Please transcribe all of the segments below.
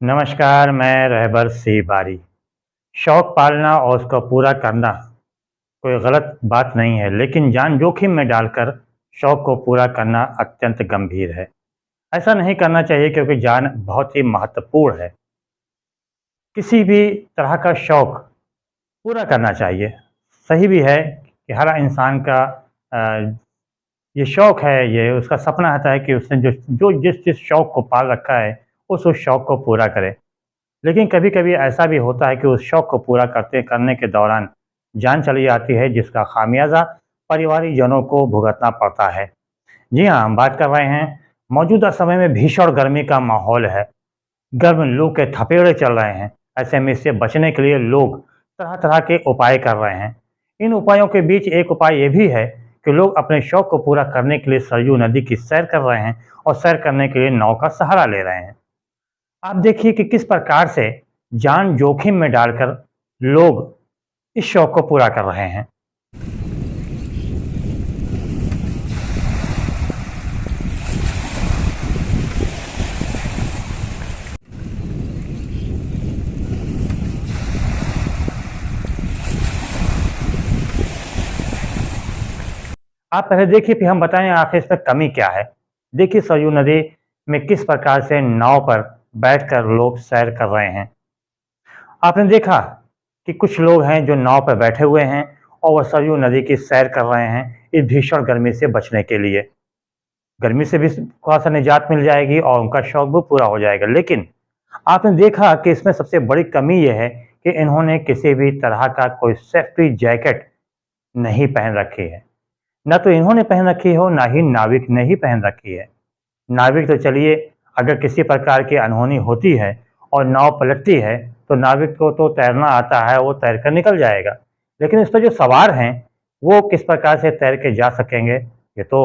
नमस्कार, मैं रहबर सिंह बारी। शौक पालना और उसको पूरा करना कोई गलत बात नहीं है, लेकिन जान जोखिम में डालकर शौक को पूरा करना अत्यंत गंभीर है। ऐसा नहीं करना चाहिए क्योंकि जान बहुत ही महत्वपूर्ण है। किसी भी तरह का शौक पूरा करना चाहिए। सही भी है कि हर इंसान का अ, ये शौक है, ये उसका सपना होता है कि उसने जो जो जिस जिस शौक को पाल रखा है, उस शौक को पूरा करे। लेकिन कभी-कभी ऐसा भी होता है कि उस शौक को पूरा करने के दौरान जान चली जाती है, जिसका खामियाज़ा परिवारजनों को भुगतना पड़ता है। जी हाँ, हम बात कर रहे हैं, मौजूदा समय में भीषण गर्मी का माहौल है। गर्म लू के थपेड़े चल रहे हैं। ऐसे में इससे बचने के लिए लोग तरह-तरह के उपाय कर रहे हैं। इन उपायों के बीच एक उपाय ये भी है कि लोग अपने शौक को पूरा करने के लिए सरयू नदी की सैर कर रहे हैं और सैर करने के लिए नाव का सहारा ले रहे हैं। आप देखिए कि किस प्रकार से जान जोखिम में डालकर लोग इस शौक को पूरा कर रहे हैं। आप पहले देखिए फिर हम बताएं आखिर इसमें कमी क्या है। देखिए सरयू नदी में किस प्रकार से नाव पर बैठकर लोग सैर कर रहे हैं। आपने देखा कि कुछ लोग हैं जो नाव पर बैठे हुए हैं और वह सरयू नदी की सैर कर रहे हैं इस भीषण गर्मी से बचने के लिए। गर्मी से भी थोड़ा सा निजात मिल जाएगी और उनका शौक भी पूरा हो जाएगा। लेकिन आपने देखा कि इसमें सबसे बड़ी कमी यह है कि इन्होंने किसी भी तरह का कोई सेफ्टी जैकेट नहीं पहन रखी है। ना तो इन्होंने पहन रखी हो, ना ही नाविक ने ही पहन रखी है। नाविक तो चलिए, अगर किसी प्रकार की अनहोनी होती है और नाव पलटती है, तो नाविक को तो तैरना आता है, वो तैर कर निकल जाएगा। लेकिन इस पर जो सवार हैं, वो किस प्रकार से तैर के जा सकेंगे, ये तो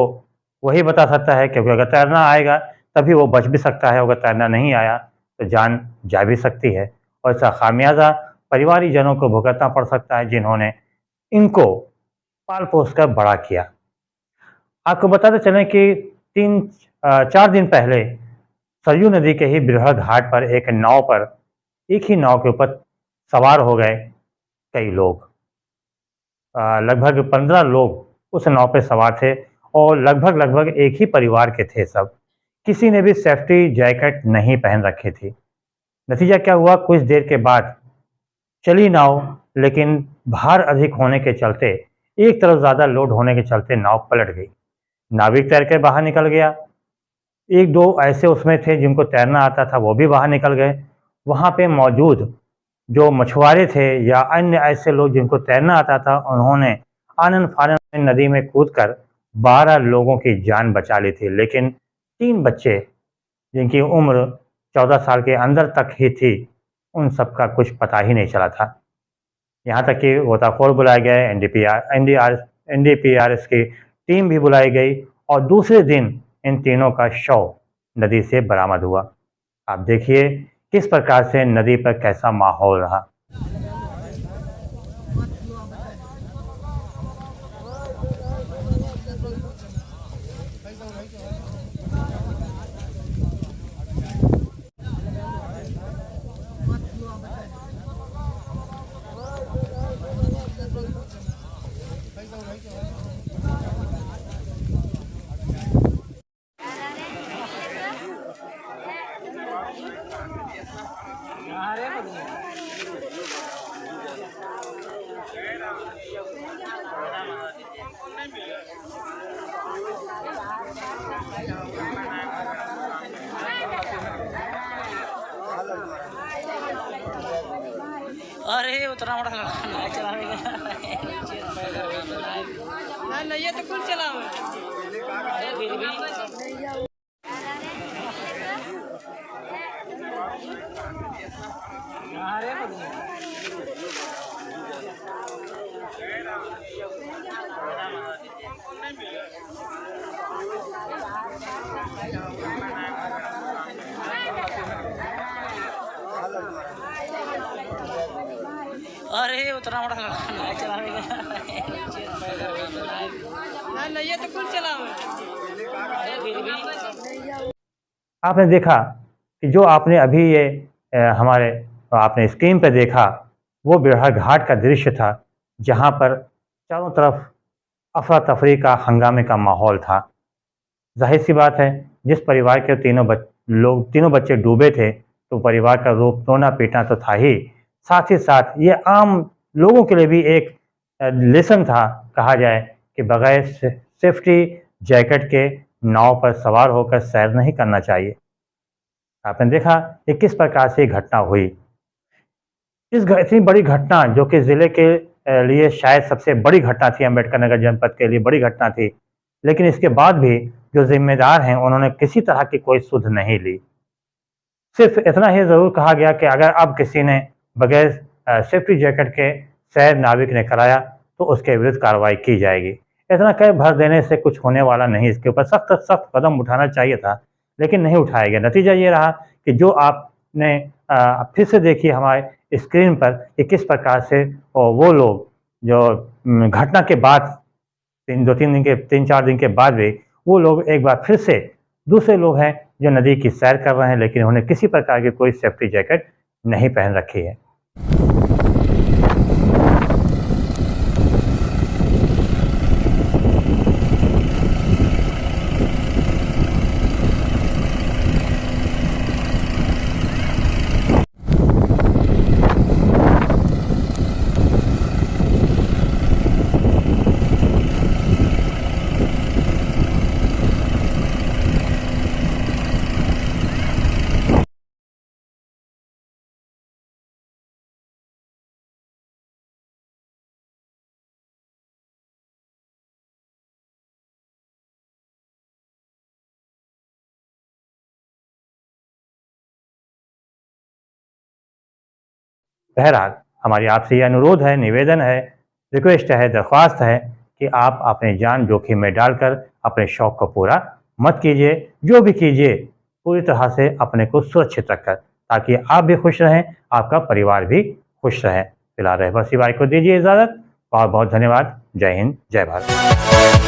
वही बता सकता है, क्योंकि अगर तैरना आएगा, तभी वो बच भी सकता है, अगर तैरना नहीं आया, तो जान जा भी सकती है और इसका खामियाज़ा परिवारजनों को भुगतना पड़ सकता है, जिन्होंने इनको पाल-पोस कर बड़ा किया। आपको बताते चलें कि 4 दिन पहले सरयू नदी के ही बृहद घाट पर एक ही नाव के ऊपर सवार हो गए कई लोग। लगभग 15 लोग उस नाव पे सवार थे और लगभग एक ही परिवार के थे सब। किसी ने भी सेफ्टी जैकेट नहीं पहन रखी थी। नतीजा क्या हुआ, कुछ देर के बाद चली नाव, लेकिन भार अधिक होने के चलते, एक तरफ ज़्यादा लोड होने के चलते नाव पलट गई। नाविक तैर के बाहर निकल गया। 1-2 ऐसे उसमें थे जिनको तैरना आता था, वो भी बाहर निकल गए। वहाँ पे मौजूद जो मछुआरे थे या अन्य ऐसे लोग जिनको तैरना आता था, उन्होंने आनन-फानन में नदी में कूदकर 12 लोगों की जान बचा ली थी। लेकिन 3 बच्चे जिनकी उम्र 14 साल के अंदर तक ही थी, उन सबका कुछ पता ही नहीं चला था। यहाँ तक कि गोताखोर बुलाए गए, एनडीआरएफ की टीम भी बुलाई गई और दूसरे दिन इन तीनों का शव नदी से बरामद हुआ। आप देखिए किस प्रकार से नदी पर कैसा माहौल रहा। अरे उतना बड़ा नहीं चलावेगा ना नहीं ये तो कुल चलावे अरे फिर भी अरे अरे उतना बड़ा नहीं चलावेगा ना नहीं ये तो कुल चलावे अरे फिर भी आपने देखा कि जो आपने अभी ये हमारे आपने स्क्रीन पे देखा वो बेड़ा घाट का दृश्य था, जहाँ पर चारों तरफ अफरा-तफरी का, हंगामे का माहौल था। ज़ाहिर-सी बात है, जिस परिवार के तीनों बच्चे डूबे थे, तो परिवार का रोना-पीटना तो था ही, साथ ही साथ ये आम लोगों के लिए भी एक लेसन था, कहा जाए कि बगैर सेफ्टी जैकेट के नाव पर सवार होकर सैर नहीं करना चाहिए। आपने देखा कि किस प्रकार से ये घटना हुई। इतनी बड़ी घटना जो कि ज़िले के लिए शायद सबसे बड़ी घटना थी, अम्बेडकर नगर जनपद के लिए बड़ी घटना थी। लेकिन इसके बाद भी जो ज़िम्मेदार हैं, उन्होंने किसी तरह की कोई सुध नहीं ली। सिर्फ़ इतना ही ज़रूर कहा गया कि अगर अब किसी ने बगैर सेफ्टी जैकेट के सैर नाविक ने कराया, तो उसके विरुद्ध कार्रवाई की जाएगी। इतना कह भर देने से कुछ होने वाला नहीं, इसके ऊपर सख्त कदम उठाना चाहिए था, लेकिन नहीं उठाया गया। नतीजा ये रहा कि जो आपने फिर से देखिए हमारे स्क्रीन पर कि किस प्रकार से वो लोग जो घटना के बाद 3-4 दिन के बाद भी वो लोग एक बार फिर से दूसरे लोग हैं जो नदी की सैर कर रहे हैं, लेकिन उन्हें किसी प्रकार की कोई सेफ्टी जैकेट नहीं पहन रखी है। बहरहाल हमारी आपसे ये अनुरोध है, निवेदन है, रिक्वेस्ट है, दरख्वास्त है कि आप अपनी जान जोखिम में डालकर अपने शौक़ को पूरा मत कीजिए। जो भी कीजिए, पूरी तरह से अपने को सुरक्षित रखकर, ताकि आप भी खुश रहें, आपका परिवार भी खुश रहे। फिलहाल रहबर सिवाय को दीजिए इजाज़त। बहुत-बहुत धन्यवाद। जय हिंद, जय भारत।